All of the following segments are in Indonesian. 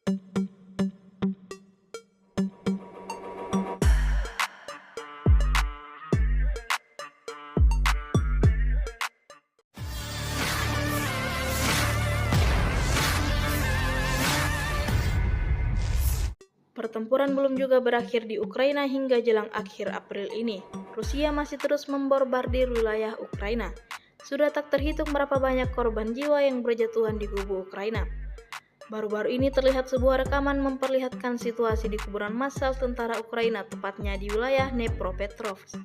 Pertempuran belum juga berakhir di Ukraina hingga jelang akhir April ini. Rusia masih terus membombardir wilayah Ukraina. Sudah tak terhitung berapa banyak korban jiwa yang berjatuhan di kubu Ukraina. Baru-baru ini terlihat sebuah rekaman memperlihatkan situasi di kuburan massal tentara Ukraina, tepatnya di wilayah Dnepropetrovsk.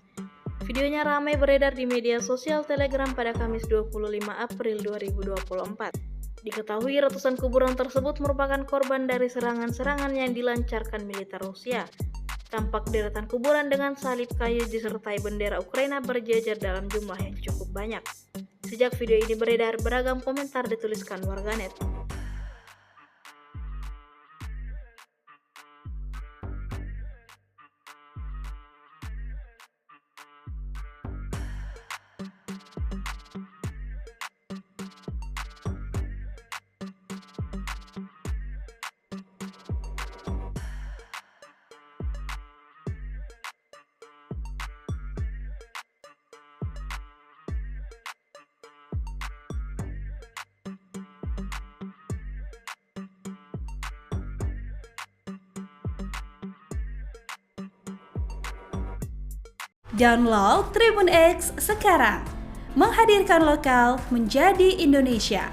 Videonya ramai beredar di media sosial Telegram pada Kamis 25 April 2024. Diketahui ratusan kuburan tersebut merupakan korban dari serangan-serangan yang dilancarkan militer Rusia. Tampak deretan kuburan dengan salib kayu disertai bendera Ukraina berjejer dalam jumlah yang cukup banyak. Sejak video ini beredar, beragam komentar dituliskan warganet. Download Tribun X sekarang, menghadirkan lokal menjadi Indonesia.